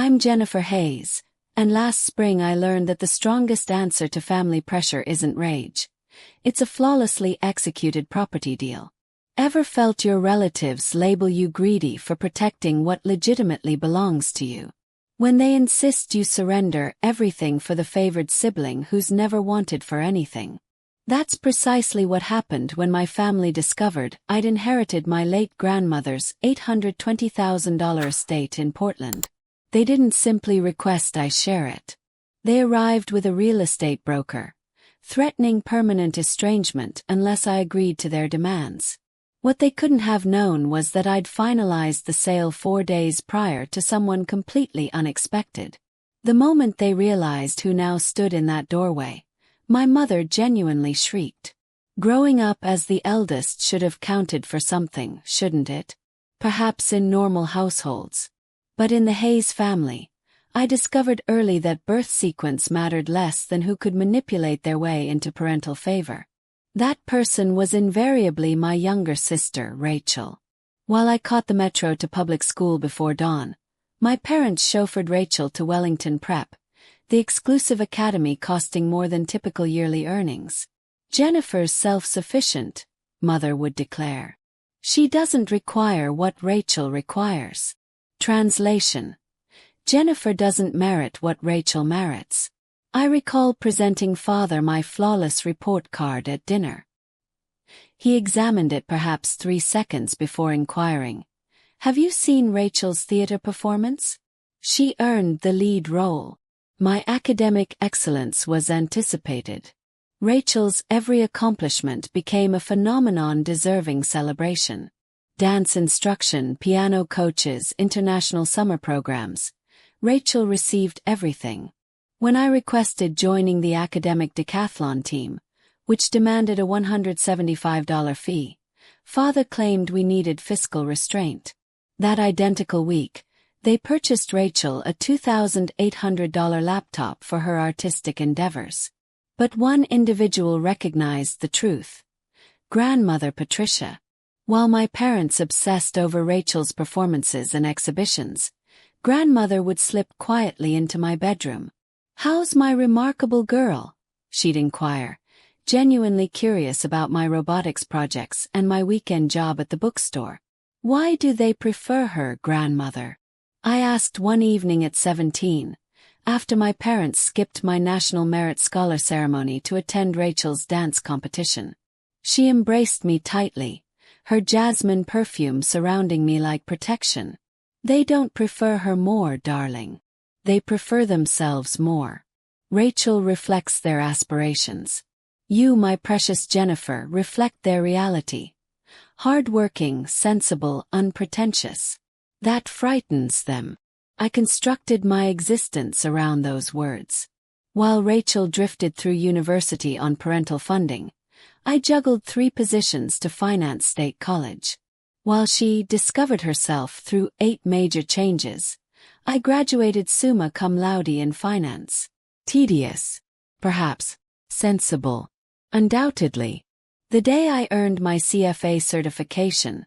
I'm Jennifer Hayes, and last spring I learned that the strongest answer to family pressure isn't rage. It's a flawlessly executed property deal. Ever felt your relatives label you greedy for protecting what legitimately belongs to you? When they insist you surrender everything for the favored sibling who's never wanted for anything. That's precisely what happened when my family discovered I'd inherited my late grandmother's $820,000 estate in Portland. They didn't simply request I share it. They arrived with a real estate broker, threatening permanent estrangement unless I agreed to their demands. What they couldn't have known was that I'd finalized the sale 4 days prior to someone completely unexpected. The moment they realized who now stood in that doorway, my mother genuinely shrieked. Growing up as the eldest should have counted for something, shouldn't it? Perhaps in normal households. But in the Hayes family, I discovered early that birth sequence mattered less than who could manipulate their way into parental favor. That person was invariably my younger sister, Rachel. While I caught the metro to public school before dawn, my parents chauffeured Rachel to Wellington Prep, the exclusive academy costing more than typical yearly earnings. Jennifer's self-sufficient, Mother would declare. She doesn't require what Rachel requires. Translation: Jennifer doesn't merit what Rachel merits. I recall presenting Father my flawless report card at dinner. He examined it perhaps 3 seconds before inquiring, "Have you seen Rachel's theater performance? She earned the lead role." My academic excellence was anticipated. Rachel's every accomplishment became a phenomenon-deserving celebration. Dance instruction, piano coaches, international summer programs. Rachel received everything. When I requested joining the academic decathlon team, which demanded a $175 fee, Father claimed we needed fiscal restraint. That identical week, they purchased Rachel a $2,800 laptop for her artistic endeavors. But one individual recognized the truth. Grandmother Patricia. While my parents obsessed over Rachel's performances and exhibitions, Grandmother would slip quietly into my bedroom. "How's my remarkable girl?" she'd inquire, genuinely curious about my robotics projects and my weekend job at the bookstore. "Why do they prefer her, Grandmother?" I asked one evening at 17, after my parents skipped my National Merit Scholar ceremony to attend Rachel's dance competition. She embraced me tightly, her jasmine perfume surrounding me like protection. "They don't prefer her more, darling. They prefer themselves more. Rachel reflects their aspirations. You, my precious Jennifer, reflect their reality. Hard-working, sensible, unpretentious. That frightens them." I constructed my existence around those words. While Rachel drifted through university on parental funding, I juggled 3 positions to finance state college. While she discovered herself through 8 major changes, I graduated summa cum laude in finance. Tedious. Perhaps. Sensible. Undoubtedly. The day I earned my CFA certification,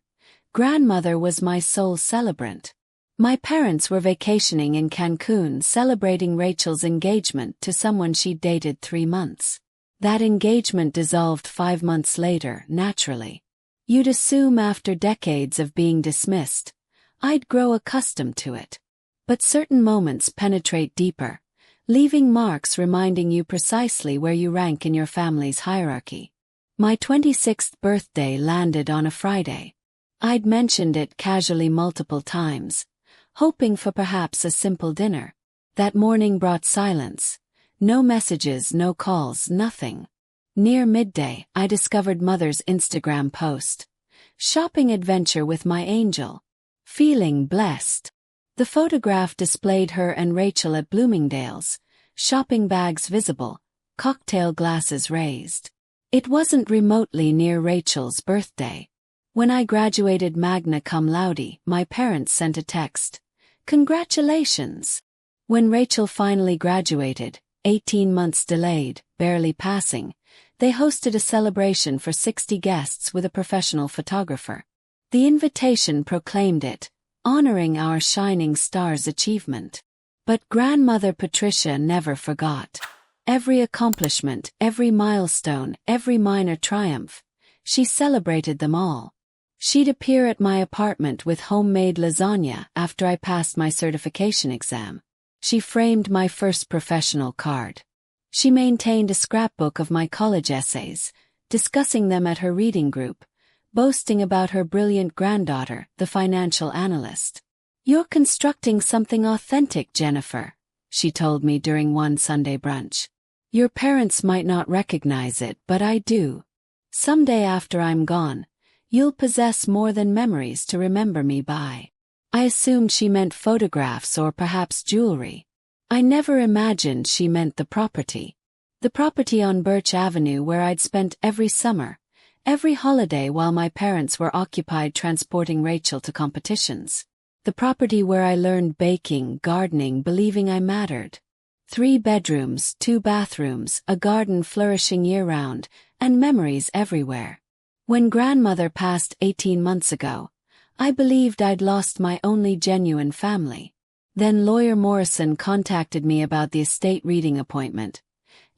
Grandmother was my sole celebrant. My parents were vacationing in Cancun celebrating Rachel's engagement to someone she'd dated 3 months. That engagement dissolved 5 months later, naturally. You'd assume after decades of being dismissed, I'd grow accustomed to it. But certain moments penetrate deeper, leaving marks reminding you precisely where you rank in your family's hierarchy. My 26th birthday landed on a Friday. I'd mentioned it casually multiple times, hoping for perhaps a simple dinner. That morning brought silence. No messages, no calls, nothing. Near midday, I discovered Mother's Instagram post. "Shopping adventure with my angel. Feeling blessed." The photograph displayed her and Rachel at Bloomingdale's, shopping bags visible, cocktail glasses raised. It wasn't remotely near Rachel's birthday. When I graduated magna cum laude, my parents sent a text. "Congratulations." When Rachel finally graduated, 18 months delayed, barely passing, they hosted a celebration for 60 guests with a professional photographer. The invitation proclaimed it, honoring our shining star's achievement. But grandmother Patricia never forgot. Every accomplishment, every milestone, every minor triumph, she celebrated them all. She'd appear at my apartment with homemade lasagna after I passed my certification exam. She framed my first professional card. She maintained a scrapbook of my college essays, discussing them at her reading group, boasting about her brilliant granddaughter, the financial analyst. "You're constructing something authentic, Jennifer," she told me during one Sunday brunch. "Your parents might not recognize it, but I do. Someday after I'm gone, you'll possess more than memories to remember me by." I assumed she meant photographs or perhaps jewelry. I never imagined she meant the property. The property on Birch Avenue where I'd spent every summer, every holiday while my parents were occupied transporting Rachel to competitions. The property where I learned baking, gardening, believing I mattered. 3 bedrooms, 2 bathrooms, a garden flourishing year-round, and memories everywhere. When grandmother passed 18 months ago, I believed I'd lost my only genuine family. Then lawyer Morrison contacted me about the estate reading appointment,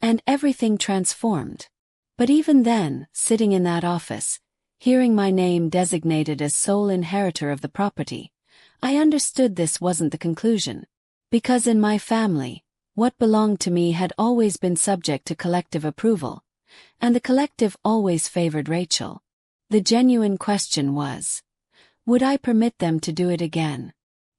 and everything transformed. But even then, sitting in that office, hearing my name designated as sole inheritor of the property, I understood this wasn't the conclusion. Because in my family, what belonged to me had always been subject to collective approval, and the collective always favored Rachel. The genuine question was, would I permit them to do it again?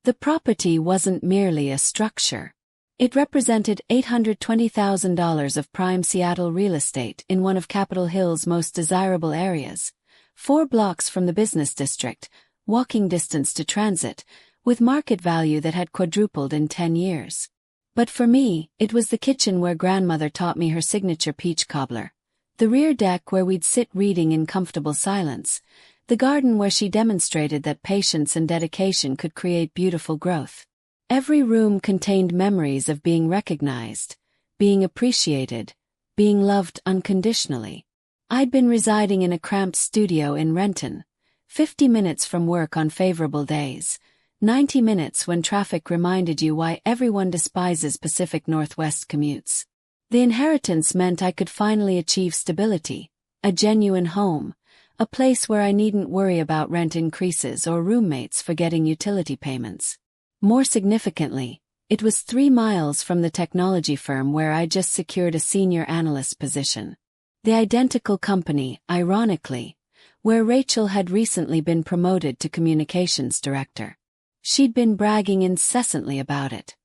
The property wasn't merely a structure. It represented $820,000 of prime Seattle real estate in one of Capitol Hill's most desirable areas, 4 blocks from the business district, walking distance to transit, with market value that had quadrupled in 10 years. But for me, it was the kitchen where grandmother taught me her signature peach cobbler, the rear deck where we'd sit reading in comfortable silence, the garden where she demonstrated that patience and dedication could create beautiful growth. Every room contained memories of being recognized, being appreciated, being loved unconditionally. I'd been residing in a cramped studio in Renton, 50 minutes from work on favorable days, 90 minutes when traffic reminded you why everyone despises Pacific Northwest commutes. The inheritance meant I could finally achieve stability, a genuine home, a place where I needn't worry about rent increases or roommates forgetting utility payments. More significantly, it was 3 miles from the technology firm where I just secured a senior analyst position. The identical company, ironically, where Rachel had recently been promoted to communications director. She'd been bragging incessantly about it.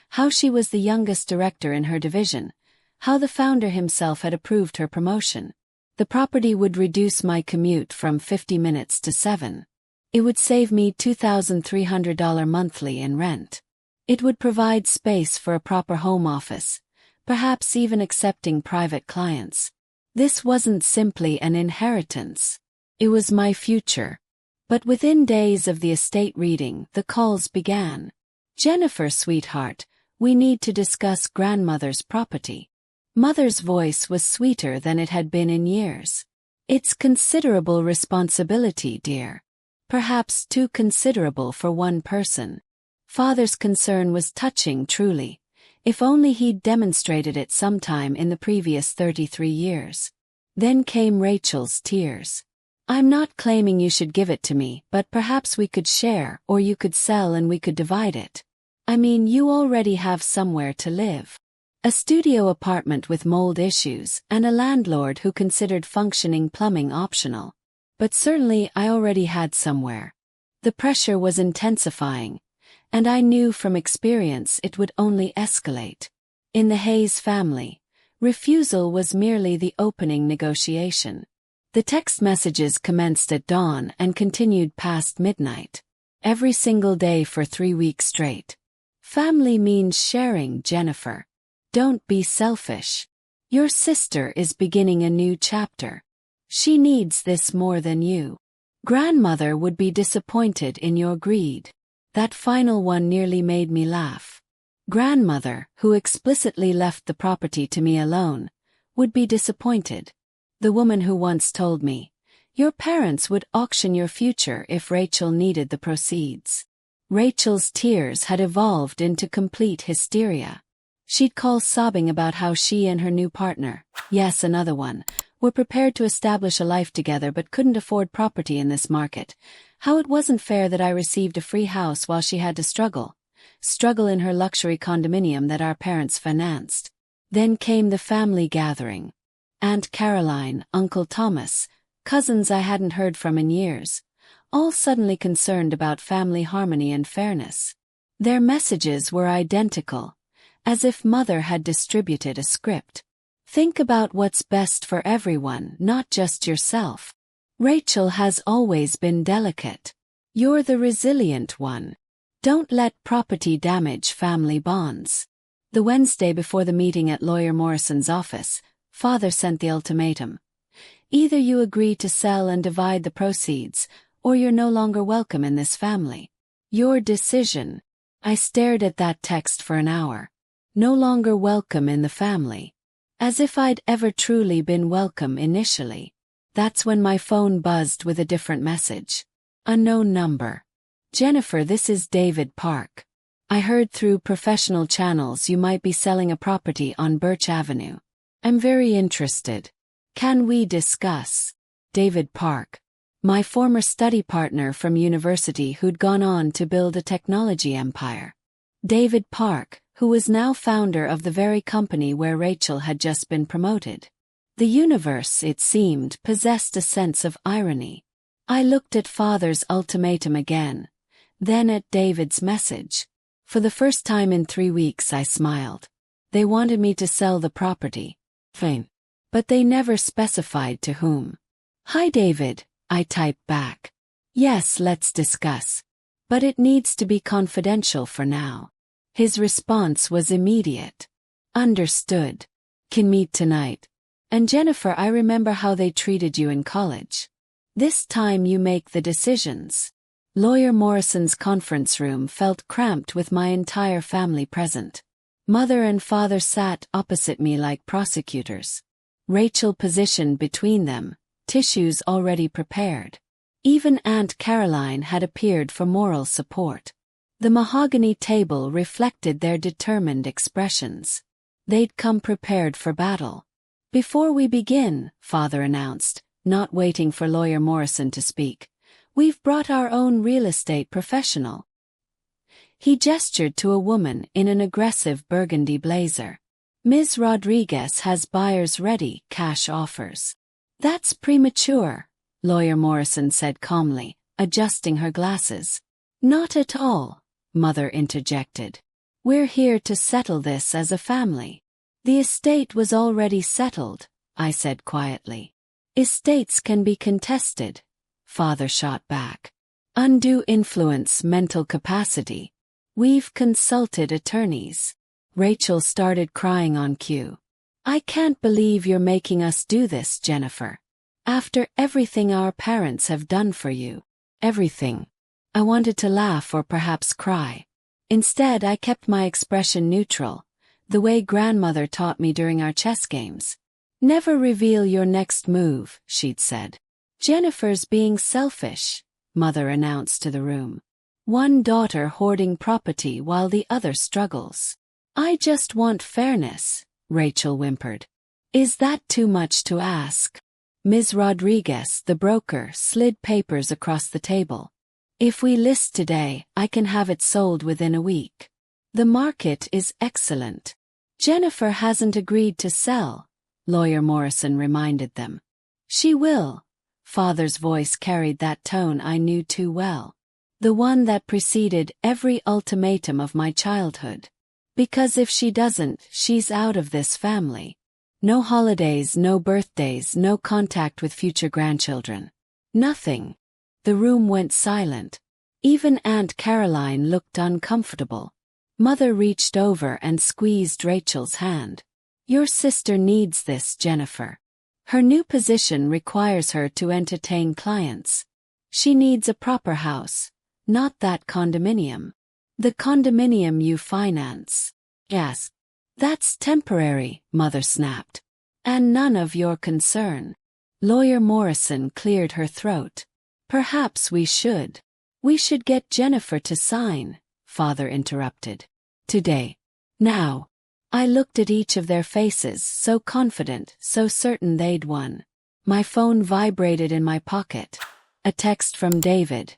How she was the youngest director in her division, how the founder himself had approved her promotion. The property would reduce my commute from 50 minutes to 7. It would save me $2,300 monthly in rent. It would provide space for a proper home office, perhaps even accepting private clients. This wasn't simply an inheritance. It was my future. But within days of the estate reading, the calls began. "Jennifer, sweetheart, we need to discuss grandmother's property." Mother's voice was sweeter than it had been in years. "It's considerable responsibility, dear. Perhaps too considerable for one person." Father's concern was touching, truly. If only he'd demonstrated it sometime in the previous 33 years. Then came Rachel's tears. "I'm not claiming you should give it to me, but perhaps we could share, or you could sell and we could divide it. I mean, you already have somewhere to live. A studio apartment with mold issues, and a landlord who considered functioning plumbing optional. But certainly I already had somewhere." The pressure was intensifying, and I knew from experience it would only escalate. In the Hayes family, refusal was merely the opening negotiation. The text messages commenced at dawn and continued past midnight. Every single day for 3 weeks straight. "Family means sharing, Jennifer. Don't be selfish. Your sister is beginning a new chapter. She needs this more than you. Grandmother would be disappointed in your greed." That final one nearly made me laugh. Grandmother, who explicitly left the property to me alone, would be disappointed. The woman who once told me, "Your parents would auction your future if Rachel needed the proceeds." Rachel's tears had evolved into complete hysteria. She'd call sobbing about how she and her new partner, yes, another one, were prepared to establish a life together but couldn't afford property in this market. How it wasn't fair that I received a free house while she had to struggle in her luxury condominium that our parents financed. Then came the family gathering. Aunt Caroline, Uncle Thomas, cousins I hadn't heard from in years, all suddenly concerned about family harmony and fairness. Their messages were identical, as if Mother had distributed a script. Think about what's best for everyone, not just yourself. Rachel has always been delicate. You're the resilient one. Don't let property damage family bonds. The Wednesday before the meeting at Lawyer Morrison's office, Father sent the ultimatum. Either you agree to sell and divide the proceeds, or you're no longer welcome in this family. Your decision. I stared at that text for an hour. No longer welcome in the family. As if I'd ever truly been welcome initially. That's when my phone buzzed with a different message. Unknown number. Jennifer, this is David Park. I heard through professional channels you might be selling a property on Birch Avenue. I'm very interested. Can we discuss? David Park. My former study partner from university who'd gone on to build a technology empire. David Park, who was now founder of the very company where Rachel had just been promoted. The universe, it seemed, possessed a sense of irony. I looked at Father's ultimatum again, then at David's message. For the first time in 3 weeks I smiled. They wanted me to sell the property. Fine. But they never specified to whom. Hi David, I typed back. Yes, let's discuss. But it needs to be confidential for now. His response was immediate. Understood. Can meet tonight. And Jennifer, I remember how they treated you in college. This time you make the decisions. Lawyer Morrison's conference room felt cramped with my entire family present. Mother and Father sat opposite me like prosecutors. Rachel positioned between them, tissues already prepared. Even Aunt Caroline had appeared for moral support. The mahogany table reflected their determined expressions. They'd come prepared for battle. Before we begin, Father announced, not waiting for Lawyer Morrison to speak, we've brought our own real estate professional. He gestured to a woman in an aggressive burgundy blazer. Ms. Rodriguez has buyers ready, cash offers. That's premature, Lawyer Morrison said calmly, adjusting her glasses. Not at all, Mother interjected. We're here to settle this as a family. The estate was already settled, I said quietly. Estates can be contested, Father shot back. Undue influence, mental capacity. We've consulted attorneys. Rachel started crying on cue. I can't believe you're making us do this, Jennifer. After everything our parents have done for you. Everything. I wanted to laugh or perhaps cry. Instead, I kept my expression neutral, the way grandmother taught me during our chess games. Never reveal your next move, she'd said. Jennifer's being selfish, Mother announced to the room. One daughter hoarding property while the other struggles. I just want fairness, Rachel whimpered. Is that too much to ask? Ms. Rodriguez, the broker, slid papers across the table. If we list today, I can have it sold within a week. The market is excellent. Jennifer hasn't agreed to sell, Lawyer Morrison reminded them. She will. Father's voice carried that tone I knew too well. The one that preceded every ultimatum of my childhood. Because if she doesn't, she's out of this family. No holidays, no birthdays, no contact with future grandchildren. Nothing. The room went silent. Even Aunt Caroline looked uncomfortable. Mother reached over and squeezed Rachel's hand. Your sister needs this, Jennifer. Her new position requires her to entertain clients. She needs a proper house, not that condominium. The condominium you finance. Yes. That's temporary, Mother snapped. And none of your concern. Lawyer Morrison cleared her throat. Perhaps we should. We should get Jennifer to sign, Father interrupted. Today. Now. I looked at each of their faces, so confident, so certain they'd won. My phone vibrated in my pocket. A text from David.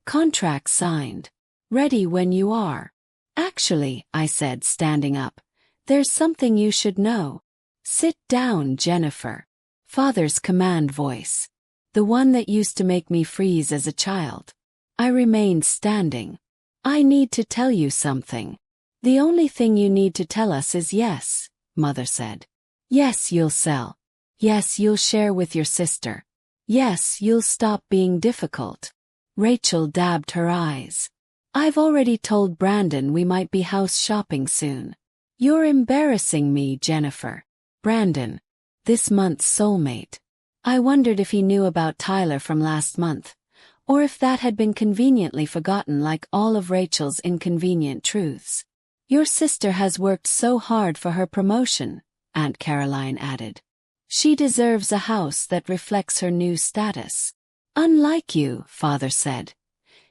Contract signed. Ready when you are. Actually, I said, standing up, there's something you should know. Sit down, Jennifer. Father's command voice. The one that used to make me freeze as a child. I remained standing. I need to tell you something. The only thing you need to tell us is yes, Mother said. Yes, you'll sell. Yes, you'll share with your sister. Yes, you'll stop being difficult. Rachel dabbed her eyes. I've already told Brandon we might be house shopping soon. You're embarrassing me, Jennifer. Brandon. This month's soulmate. I wondered if he knew about Tyler from last month, or if that had been conveniently forgotten like all of Rachel's inconvenient truths. Your sister has worked so hard for her promotion, Aunt Caroline added. She deserves a house that reflects her new status. Unlike you, Father said,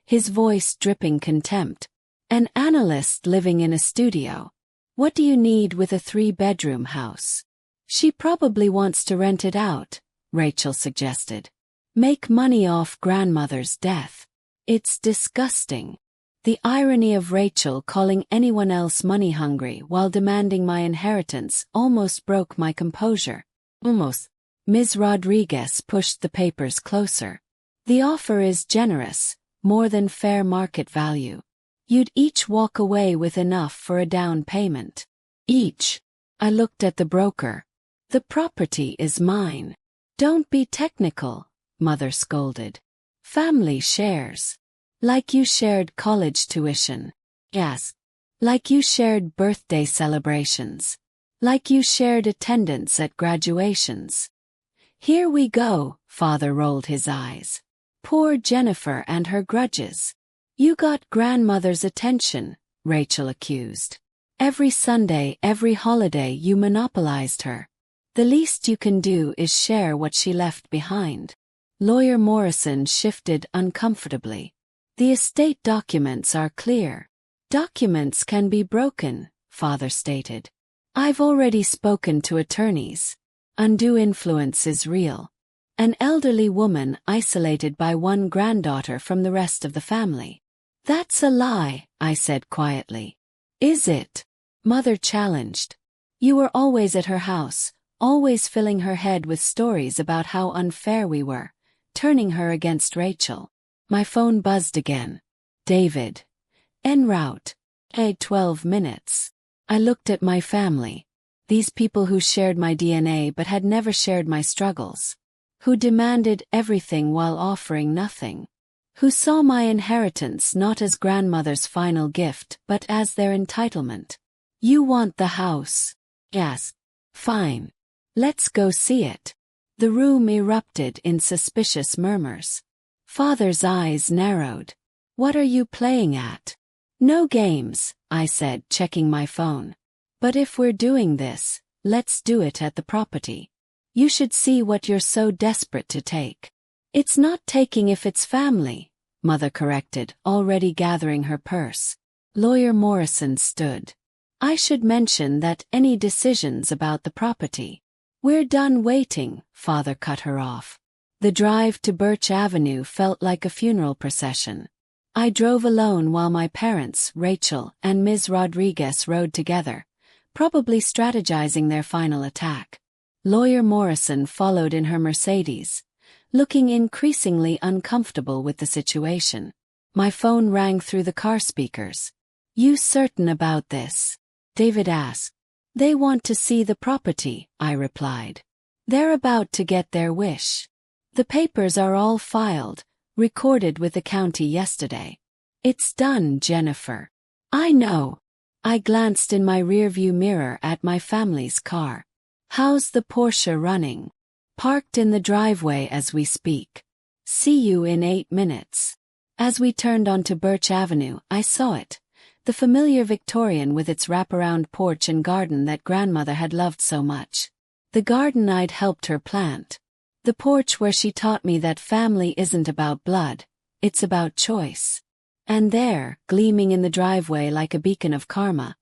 his voice dripping contempt. An analyst living in a studio. What do you need with a 3-bedroom house? She probably wants to rent it out, Rachel suggested. Make money off grandmother's death. It's disgusting. The irony of Rachel calling anyone else money-hungry while demanding my inheritance almost broke my composure. Almost. Ms. Rodriguez pushed the papers closer. The offer is generous, more than fair market value. You'd each walk away with enough for a down payment. Each. I looked at the broker. The property is mine. Don't be technical, Mother scolded. Family shares. Like you shared college tuition. Yes. Like you shared birthday celebrations. Like you shared attendance at graduations. Here we go, Father rolled his eyes. Poor Jennifer and her grudges. You got grandmother's attention, Rachel accused. Every Sunday, every holiday you monopolized her. The least you can do is share what she left behind. Lawyer Morrison shifted uncomfortably. The estate documents are clear. Documents can be broken, Father stated. I've already spoken to attorneys. Undue influence is real. An elderly woman isolated by one granddaughter from the rest of the family. That's a lie, I said quietly. Is it? Mother challenged. You were always at her house, always filling her head with stories about how unfair we were, turning her against Rachel. My phone buzzed again. David. En route. 12 minutes. I looked at my family. These people who shared my DNA but had never shared my struggles. Who demanded everything while offering nothing. Who saw my inheritance not as grandmother's final gift but as their entitlement. You want the house? Yes. Fine. Let's go see it. The room erupted in suspicious murmurs. Father's eyes narrowed. What are you playing at? No games, I said, checking my phone. But if we're doing this, let's do it at the property. You should see what you're so desperate to take. It's not taking if it's family, Mother corrected, already gathering her purse. Lawyer Morrison stood. I should mention that any decisions about the property. We're done waiting, Father cut her off. The drive to Birch Avenue felt like a funeral procession. I drove alone while my parents, Rachel and Ms. Rodriguez, rode together, probably strategizing their final attack. Lawyer Morrison followed in her Mercedes, looking increasingly uncomfortable with the situation. My phone rang through the car speakers. You certain about this? David asked. They want to see the property, I replied. They're about to get their wish. The papers are all filed, recorded with the county yesterday. It's done, Jennifer. I know. I glanced in my rearview mirror at my family's car. How's the Porsche running? Parked in the driveway as we speak. See you in 8 minutes. As we turned onto Birch Avenue, I saw it. The familiar Victorian with its wraparound porch and garden that grandmother had loved so much. The garden I'd helped her plant. The porch where she taught me that family isn't about blood, It's about choice. And there, gleaming in the driveway like a beacon of karma,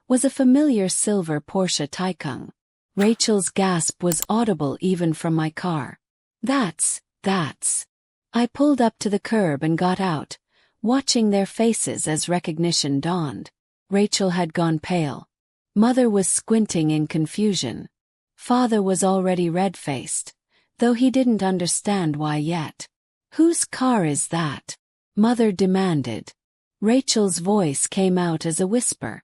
was a familiar silver Porsche Taycan. Rachel's gasp was audible even from my car. That's. I pulled up to the curb and got out, watching their faces as recognition dawned. Rachel had gone pale. Mother was squinting in confusion. Father was already red-faced, though he didn't understand why yet. "Whose car is that?" Mother demanded. Rachel's voice came out as a whisper.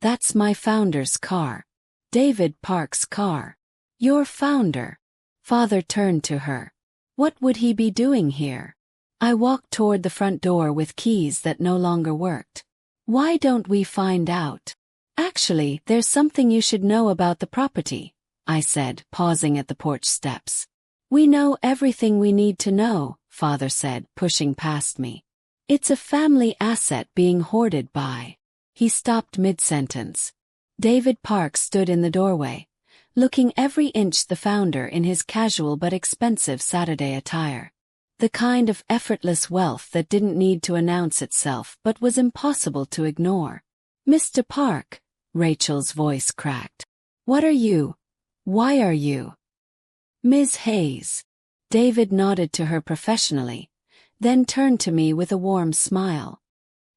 "That's my founder's car. David Park's car." "Your founder?" Father turned to her. "What would he be doing here?" I walked toward the front door with keys that no longer worked. "Why don't we find out?" "Actually, there's something you should know about the property," I said, pausing at the porch steps. "We know everything we need to know," Father said, pushing past me. "It's a family asset being hoarded by—" He stopped mid-sentence. David Park stood in the doorway, looking every inch the founder in his casual but expensive Saturday attire. The kind of effortless wealth that didn't need to announce itself but was impossible to ignore. "Mr. Park," Rachel's voice cracked. "What are you? Why are you?" "Ms. Hayes." David nodded to her professionally, then turned to me with a warm smile.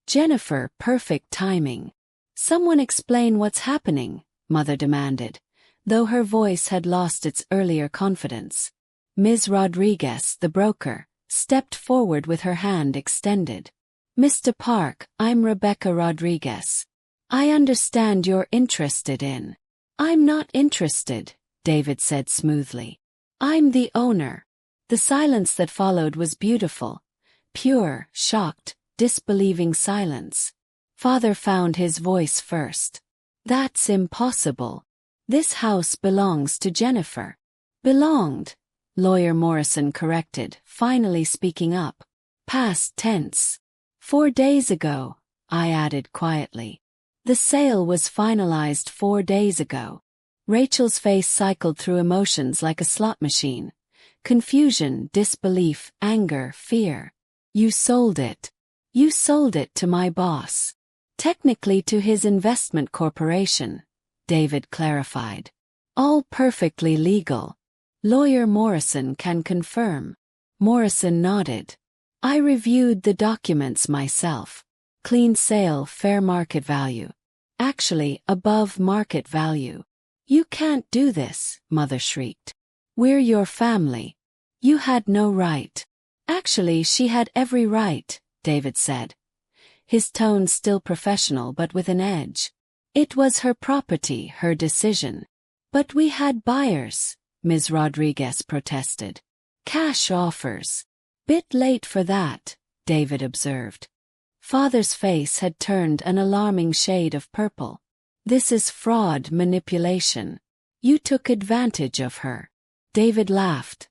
"Jennifer, perfect timing." "Someone explain what's happening," Mother demanded, though her voice had lost its earlier confidence. Ms. Rodriguez, the broker, stepped forward with her hand extended. "Mr. Park, I'm Rebecca Rodriguez. I understand you're interested in—" "I'm not interested," David said smoothly. "I'm the owner." The silence that followed was beautiful, pure, shocked, disbelieving silence. Father found his voice first. "That's impossible. This house belongs to Jennifer." "Belonged," Lawyer Morrison corrected, finally speaking up. "Past tense. 4 days ago," I added quietly. "The sale was finalized 4 days ago." Rachel's face cycled through emotions like a slot machine. Confusion, disbelief, anger, fear. "You sold it. You sold it to my boss." "Technically to his investment corporation," David clarified. "All perfectly legal. Lawyer Morrison can confirm." Morrison nodded. "I reviewed the documents myself. Clean sale, fair market value. Actually, above market value." "You can't do this," Mother shrieked. "We're your family. You had no right." "Actually, she had every right," David said, his tone still professional but with an edge. "It was her property, her decision." "But we had buyers," Ms. Rodriguez protested. "Cash offers." "Bit late for that," David observed. Father's face had turned an alarming shade of purple. "This is fraud, manipulation. You took advantage of her." David laughed.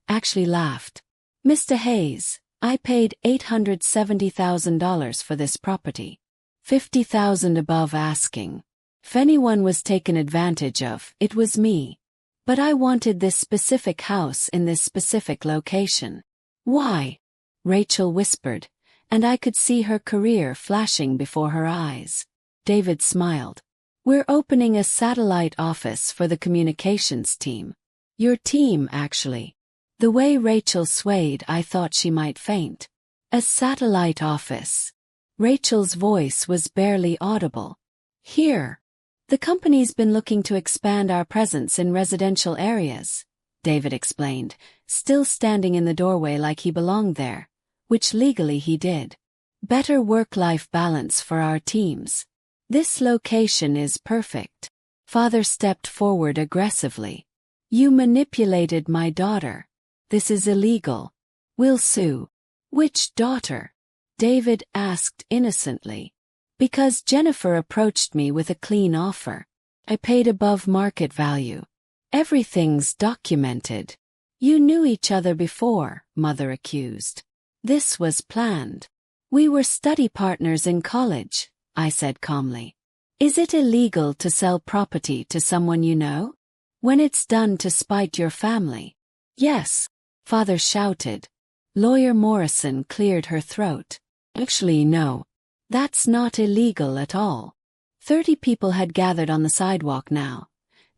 Actually laughed. "Mr. Hayes, I paid $870,000 for this property. $50,000 above asking. If anyone was taken advantage of, it was me. But I wanted this specific house in this specific location." "Why?" Rachel whispered, and I could see her career flashing before her eyes. David smiled. "We're opening a satellite office for the communications team. Your team, actually." The way Rachel swayed, I thought she might faint. "A satellite office." Rachel's voice was barely audible. "Here. The company's been looking to expand our presence in residential areas," David explained, still standing in the doorway like he belonged there, which legally he did. "Better work-life balance for our teams. This location is perfect." Father stepped forward aggressively. "You manipulated my daughter. This is illegal. We'll sue." "Which daughter?" David asked innocently. "Because Jennifer approached me with a clean offer. I paid above market value. Everything's documented." "You knew each other before," Mother accused. "This was planned." "We were study partners in college," I said calmly. "Is it illegal to sell property to someone you know? When it's done to spite your family?" "Yes," Father shouted. Lawyer Morrison cleared her throat. Actually, no. That's not illegal at all. 30 people had gathered on the sidewalk now.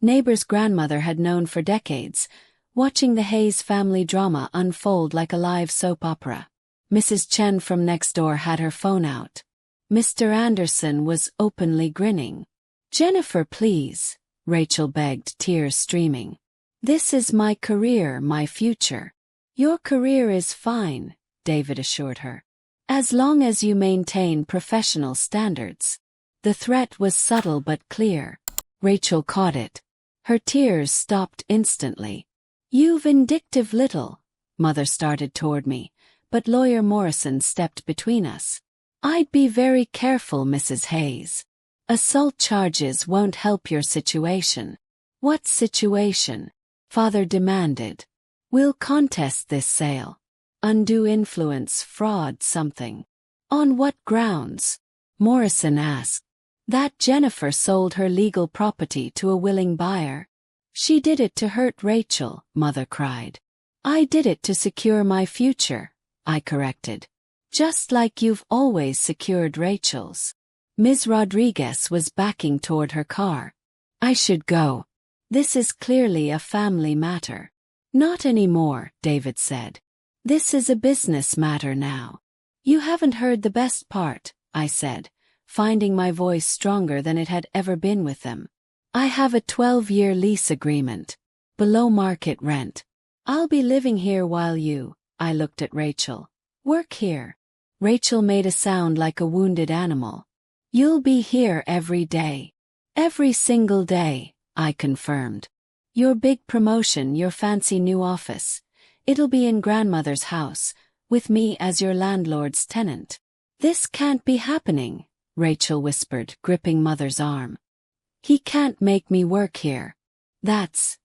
Neighbor's grandmother had known for decades, watching the Hayes family drama unfold like a live soap opera. Mrs. Chen from next door had her phone out. Mr. Anderson was openly grinning. "Jennifer, please," Rachel begged, tears streaming. "This is my career, my future." "Your career is fine," David assured her. "As long as you maintain professional standards." The threat was subtle but clear. Rachel caught it. Her tears stopped instantly. "You vindictive little..." Mother started toward me, but Lawyer Morrison stepped between us. "I'd be very careful, Mrs. Hayes. Assault charges won't help your situation." "What situation?" Father demanded. "We'll contest this sale. Undue influence, fraud, something." "On what grounds?" Morrison asked. "That Jennifer sold her legal property to a willing buyer." "She did it to hurt Rachel," Mother cried. "I did it to secure my future," I corrected. "Just like you've always secured Rachel's." Ms. Rodriguez was backing toward her car. "I should go. This is clearly a family matter." "Not anymore," David said. "This is a business matter now." "You haven't heard the best part," I said, finding my voice stronger than it had ever been with them. "I have a 12-year lease agreement. Below market rent. I'll be living here while you," I looked at Rachel, "work here." Rachel made a sound like a wounded animal. "You'll be here every day." "Every single day," I confirmed. "Your big promotion, your fancy new office. It'll be in grandmother's house, with me as your landlord's tenant." "This can't be happening," Rachel whispered, gripping Mother's arm. "He can't make me work here. That's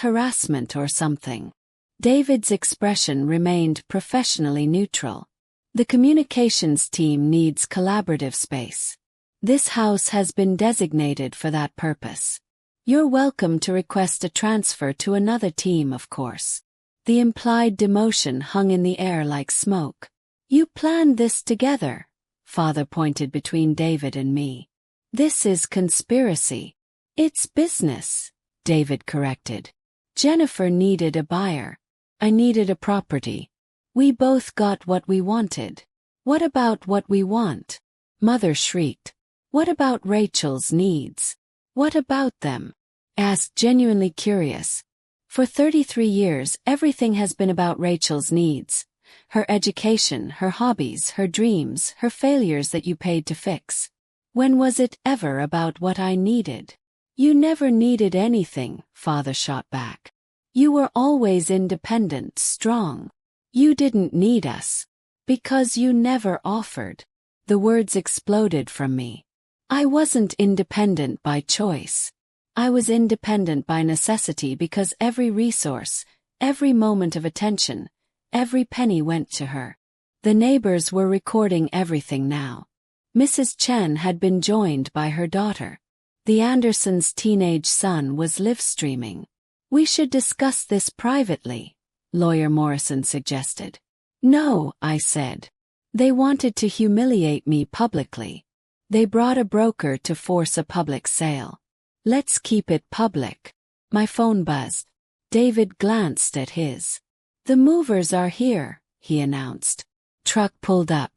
harassment or something." David's expression remained professionally neutral. "The communications team needs collaborative space. This house has been designated for that purpose. You're welcome to request a transfer to another team, of course." The implied demotion hung in the air like smoke. "You planned this together," Father pointed between David and me. "This is conspiracy." "It's business," David corrected. "Jennifer needed a buyer. I needed a property. We both got what we wanted." "What about what we want?" Mother shrieked. "What about Rachel's needs? What about them?" Asked, genuinely curious. For 33 years, everything has been about Rachel's needs. Her education, her hobbies, her dreams, her failures that you paid to fix. When was it ever about what I needed? "You never needed anything," Father shot back. "You were always independent, strong. You didn't need us. Because you never offered." The words exploded from me. I wasn't independent by choice. I was independent by necessity because every resource, every moment of attention, every penny went to her. The neighbors were recording everything now. Mrs. Chen had been joined by her daughter. The Andersons' teenage son was live-streaming. "We should discuss this privately," Lawyer Morrison suggested. "No," I said. "They wanted to humiliate me publicly. They brought a broker to force a public sale. Let's keep it public." My phone buzzed. David glanced at his. "The movers are here," he announced. Truck pulled up.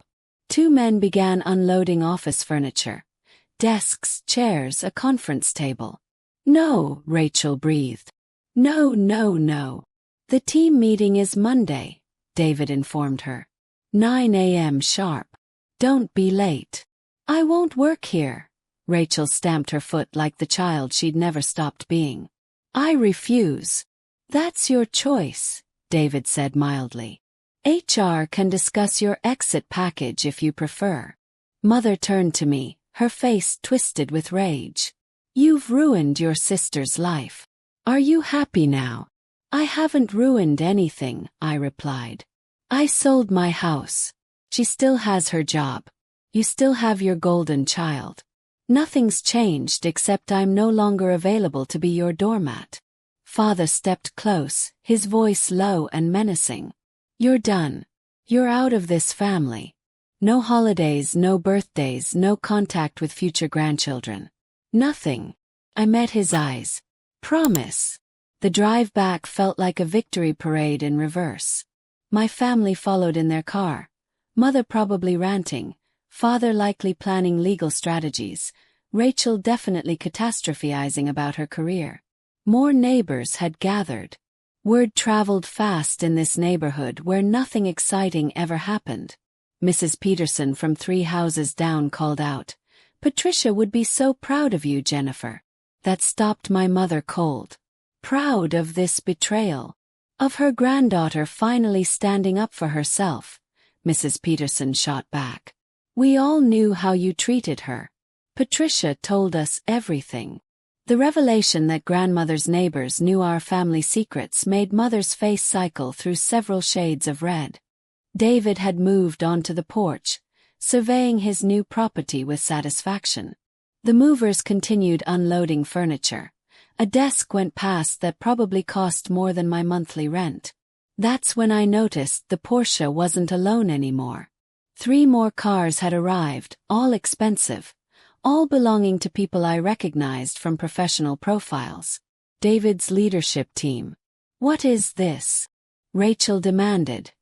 2 men began unloading office furniture. Desks, chairs, a conference table. "No," Rachel breathed. "No, no, no. The team meeting is Monday," David informed her. 9 a.m. sharp. "Don't be late." "I won't work here." Rachel stamped her foot like the child she'd never stopped being. "I refuse." "That's your choice," David said mildly. "HR can discuss your exit package if you prefer." Mother turned to me, her face twisted with rage. "You've ruined your sister's life. Are you happy now?" "I haven't ruined anything," I replied. "I sold my house. She still has her job. You still have your golden child. Nothing's changed except I'm no longer available to be your doormat." Father stepped close, his voice low and menacing. You're done. You're out of this family. No holidays, no birthdays, no contact with future grandchildren. Nothing. I met his eyes. Promise. The drive back felt like a victory parade in reverse. My family followed in their car. Mother probably ranting, father likely planning legal strategies, Rachel definitely catastrophizing about her career. More neighbors had gathered. Word traveled fast in this neighborhood where nothing exciting ever happened. Mrs. Peterson from 3 houses down called out, "Patricia would be so proud of you, Jennifer." That stopped my mother cold. Proud of this betrayal. Of her granddaughter finally standing up for herself, Mrs. Peterson shot back. "We all knew how you treated her. Patricia told us everything." The revelation that grandmother's neighbors knew our family secrets made mother's face cycle through several shades of red. David had moved onto the porch, surveying his new property with satisfaction. The movers continued unloading furniture. A desk went past that probably cost more than my monthly rent. That's when I noticed the Porsche wasn't alone anymore. 3 more cars had arrived, all expensive, all belonging to people I recognized from professional profiles. David's leadership team. "What is this?" Rachel demanded,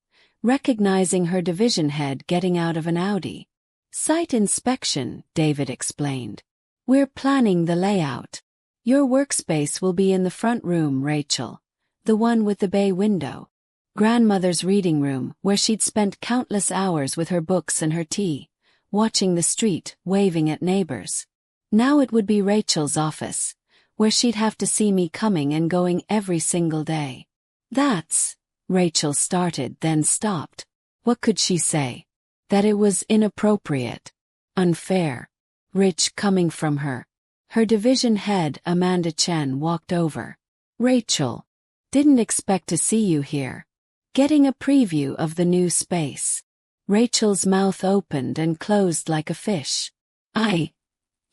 recognizing her division head getting out of an Audi. "Site inspection," David explained. "We're planning the layout. Your workspace will be in the front room, Rachel. The one with the bay window. Grandmother's reading room, where she'd spent countless hours with her books and her tea, watching the street, waving at neighbors. Now it would be Rachel's office, where she'd have to see me coming and going every single day." "That's," Rachel started, then stopped. What could she say? That it was inappropriate, unfair, rich coming from her. Her division head, Amanda Chen, walked over. "Rachel, didn't expect to see you here." Getting a preview of the new space. Rachel's mouth opened and closed like a fish.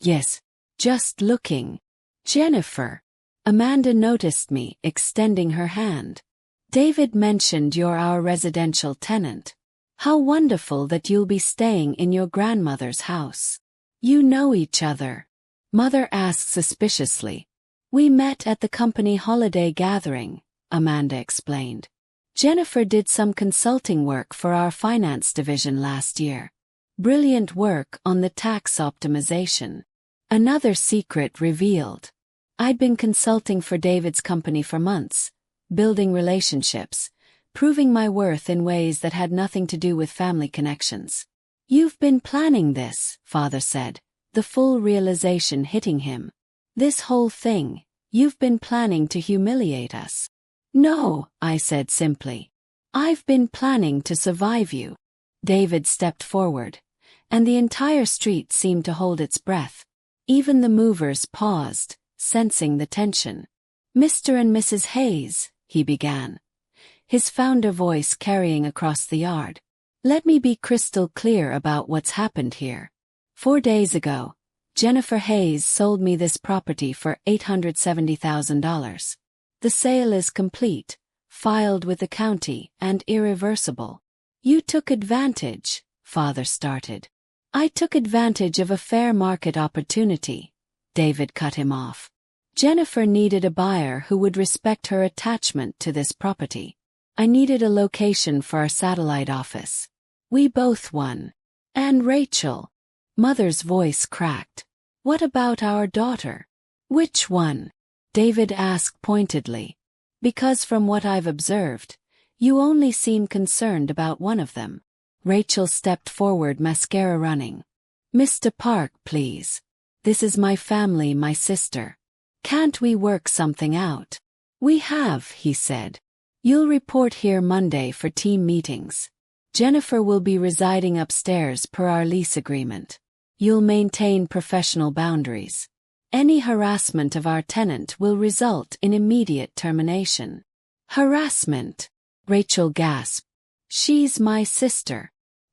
Yes, just looking." "Jennifer." Amanda noticed me, extending her hand. "David mentioned you're our residential tenant. How wonderful that you'll be staying in your grandmother's house. You know each other?" Mother asked suspiciously. "We met at the company holiday gathering," Amanda explained. "Jennifer did some consulting work for our finance division last year. Brilliant work on the tax optimization." Another secret revealed. I'd been consulting for David's company for months, building relationships, proving my worth in ways that had nothing to do with family connections. "You've been planning this," Father said, the full realization hitting him. "This whole thing, you've been planning to humiliate us." "No," I said simply. "I've been planning to survive you." David stepped forward, and the entire street seemed to hold its breath. Even the movers paused, sensing the tension. "Mr. and Mrs. Hayes," he began, his founder voice carrying across the yard. "Let me be crystal clear about what's happened here. 4 days ago, Jennifer Hayes sold me this property for $870,000. The sale is complete, filed with the county, and irreversible." "You took advantage," Father started. "I took advantage of a fair market opportunity," David cut him off. "Jennifer needed a buyer who would respect her attachment to this property. I needed a location for our satellite office. We both won. And Rachel." Mother's voice cracked. "What about our daughter?" "Which one?" David asked pointedly. "Because from what I've observed, you only seem concerned about one of them." Rachel stepped forward, mascara running. "Mr. Park, please. This is my family, my sister. Can't we work something out?" "We have," he said. "You'll report here Monday for team meetings. Jennifer will be residing upstairs per our lease agreement. You'll maintain professional boundaries. Any harassment of our tenant will result in immediate termination." "Harassment?" Rachel gasped. "She's my sister.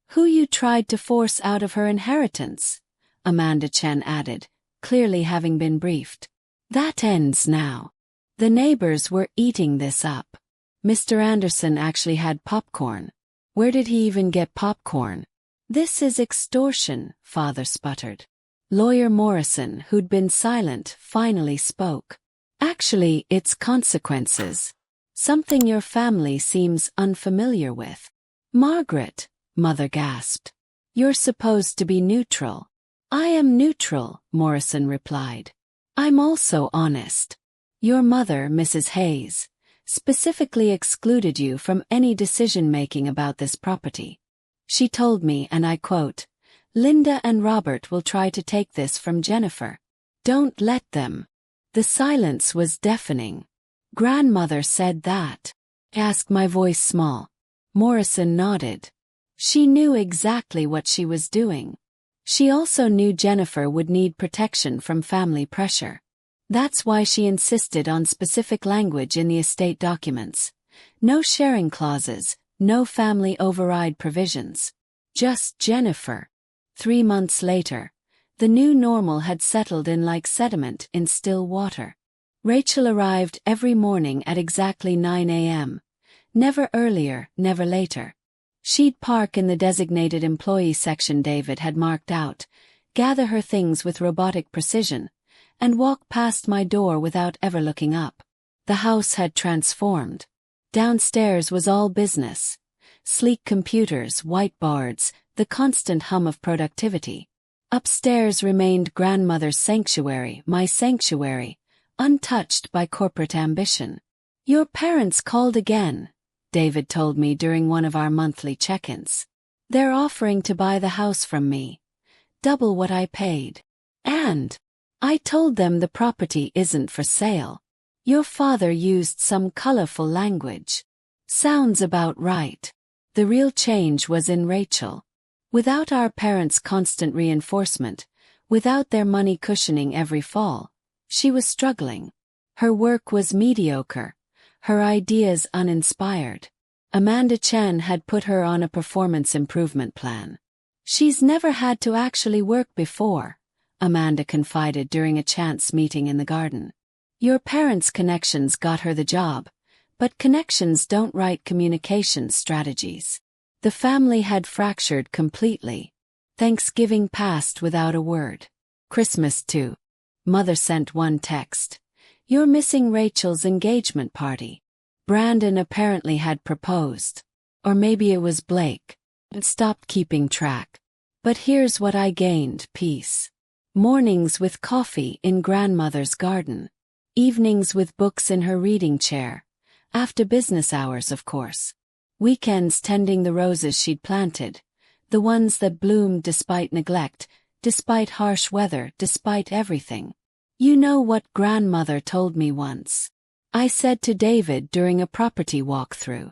Who you tried to force out of her inheritance," Amanda Chen added, clearly having been briefed. "That ends now. The neighbors were eating this up. Mr. Anderson actually had popcorn. Where did he even get popcorn? This is extortion, father sputtered. Lawyer Morrison, who'd been silent, finally spoke. Actually, it's consequences. Something your family seems unfamiliar with. Margaret, mother gasped. You're supposed to be neutral. I am neutral, Morrison replied. I'm also honest. Your mother, Mrs. Hayes, specifically excluded you from any decision-making about this property. She told me, and I quote, Linda and Robert will try to take this from Jennifer. Don't let them. The silence was deafening. Grandmother said that. Asked, my voice small. Morrison nodded. She knew exactly what she was doing. She also knew Jennifer would need protection from family pressure. That's why she insisted on specific language in the estate documents. No sharing clauses, no family override provisions. Just Jennifer. 3 months later, the new normal had settled in like sediment in still water. Rachel arrived every morning at exactly 9 a.m. Never earlier, never later. She'd park in the designated employee section David had marked out, gather her things with robotic precision, and walk past my door without ever looking up. The house had transformed. Downstairs was all business. Sleek computers, whiteboards, the constant hum of productivity. Upstairs remained grandmother's sanctuary, my sanctuary, untouched by corporate ambition. Your parents called again, David told me during one of our monthly check-ins. They're offering to buy the house from me. Double what I paid. And I told them the property isn't for sale. Your father used some colorful language. Sounds about right. The real change was in Rachel. Without our parents' constant reinforcement, without their money cushioning every fall, she was struggling. Her work was mediocre, her ideas uninspired. Amanda Chen had put her on a performance improvement plan. She's never had to actually work before, Amanda confided during a chance meeting in the garden. Your parents' connections got her the job, but connections don't write communication strategies. The family had fractured completely. Thanksgiving passed without a word. Christmas too. Mother sent one text. You're missing Rachel's engagement party. Brandon apparently had proposed. Or maybe it was Blake. It stopped keeping track. But here's what I gained, peace. Mornings with coffee in grandmother's garden. Evenings with books in her reading chair. After business hours, of course. Weekends tending the roses she'd planted. The ones that bloomed despite neglect, despite harsh weather, despite everything. You know what grandmother told me once? I said to David during a property walkthrough.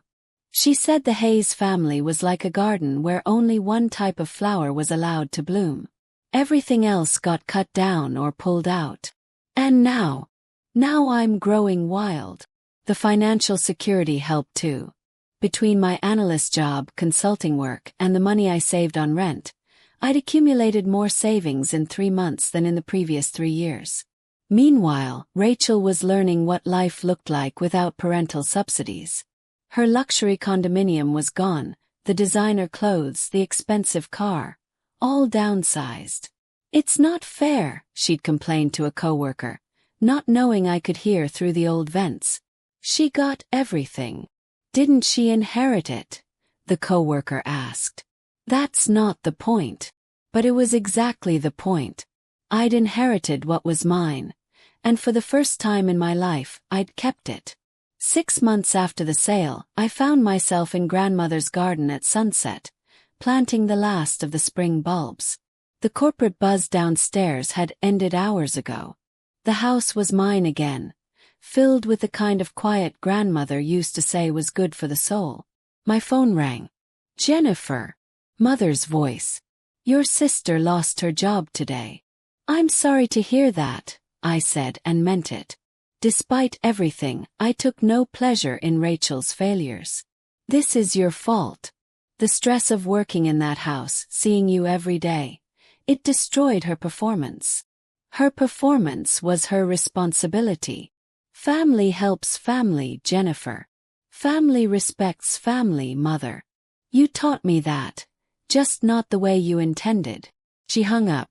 She said the Hayes family was like a garden where only one type of flower was allowed to bloom. Everything else got cut down or pulled out. And now I'm growing wild. The financial security helped too. Between my analyst job, consulting work, and the money I saved on rent, I'd accumulated more savings in 3 months than in the previous 3 years. Meanwhile, Rachel was learning what life looked like without parental subsidies. Her luxury condominium was gone, the designer clothes, the expensive car, all downsized. It's not fair, she'd complained to a coworker, not knowing I could hear through the old vents. She got everything. Didn't she inherit it? The coworker asked. That's not the point. But it was exactly the point. I'd inherited what was mine. And for the first time in my life, I'd kept it. 6 months after the sale, I found myself in grandmother's garden at sunset, planting the last of the spring bulbs. The corporate buzz downstairs had ended hours ago. The house was mine again, filled with the kind of quiet grandmother used to say was good for the soul. My phone rang. Jennifer. Mother's voice. Your sister lost her job today. I'm sorry to hear that, I said and meant it. Despite everything, I took no pleasure in Rachel's failures. This is your fault. The stress of working in that house, seeing you every day, it destroyed her performance. Her performance was her responsibility. Family helps family, Jennifer. Family respects family, mother. You taught me that, just not the way you intended. She hung up.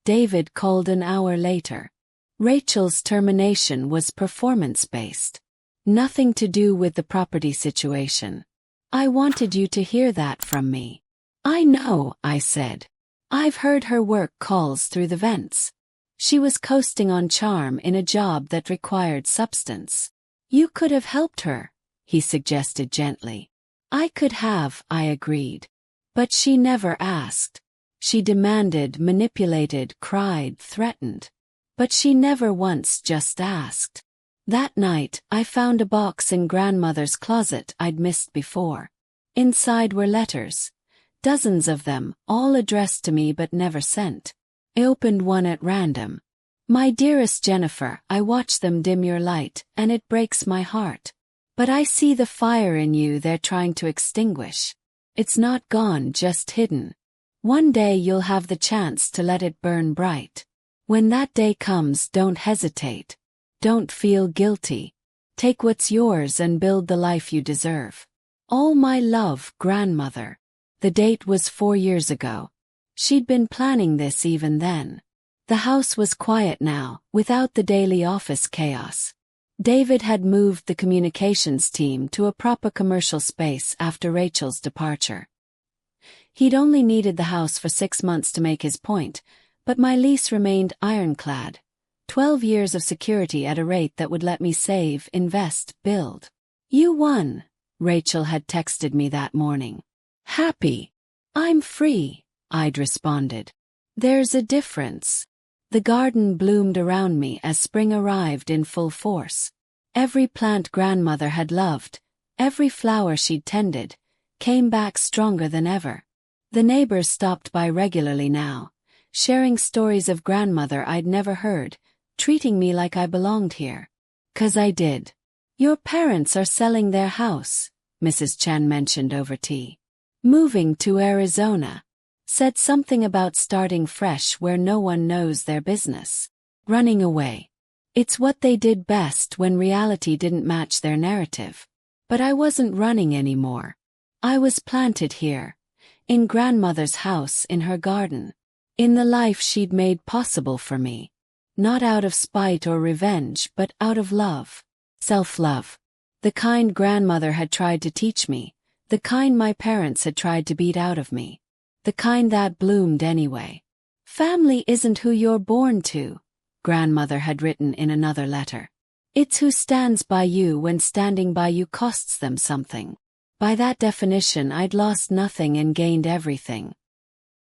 David called an hour later. Rachel's termination was performance-based. Nothing to do with the property situation. I wanted you to hear that from me. I know, I said. I've heard her work calls through the vents. She was coasting on charm in a job that required substance. You could have helped her, he suggested gently. I could have, I agreed. But she never asked. She demanded, manipulated, cried, threatened. But she never once just asked. That night, I found a box in grandmother's closet I'd missed before. Inside were letters. Dozens of them, all addressed to me but never sent. I opened one at random. My dearest Jennifer, I watch them dim your light, and it breaks my heart. But I see the fire in you they're trying to extinguish. It's not gone, just hidden. One day you'll have the chance to let it burn bright. When that day comes, don't hesitate. Don't feel guilty. Take what's yours and build the life you deserve. All my love, grandmother. The date was 4 years ago. She'd been planning this even then. The house was quiet now, without the daily office chaos. David had moved the communications team to a proper commercial space after Rachel's departure. He'd only needed the house for 6 months to make his point, but my lease remained ironclad. 12 years of security at a rate that would let me save, invest, build. You won, Rachel had texted me that morning. Happy. I'm free, I'd responded. There's a difference. The garden bloomed around me as spring arrived in full force. Every plant grandmother had loved, every flower she'd tended, came back stronger than ever. The neighbors stopped by regularly now, sharing stories of grandmother I'd never heard, treating me like I belonged here. 'Cause I did. Your parents are selling their house, Mrs. Chen mentioned over tea. Moving to Arizona. Said something about starting fresh where no one knows their business. Running away. It's what they did best when reality didn't match their narrative. But I wasn't running anymore. I was planted here. In grandmother's house, in her garden. In the life she'd made possible for me. Not out of spite or revenge, but out of love. Self-love. The kind grandmother had tried to teach me. The kind my parents had tried to beat out of me. The kind that bloomed anyway. Family isn't who you're born to, grandmother had written in another letter. It's who stands by you when standing by you costs them something. By that definition, I'd lost nothing and gained everything.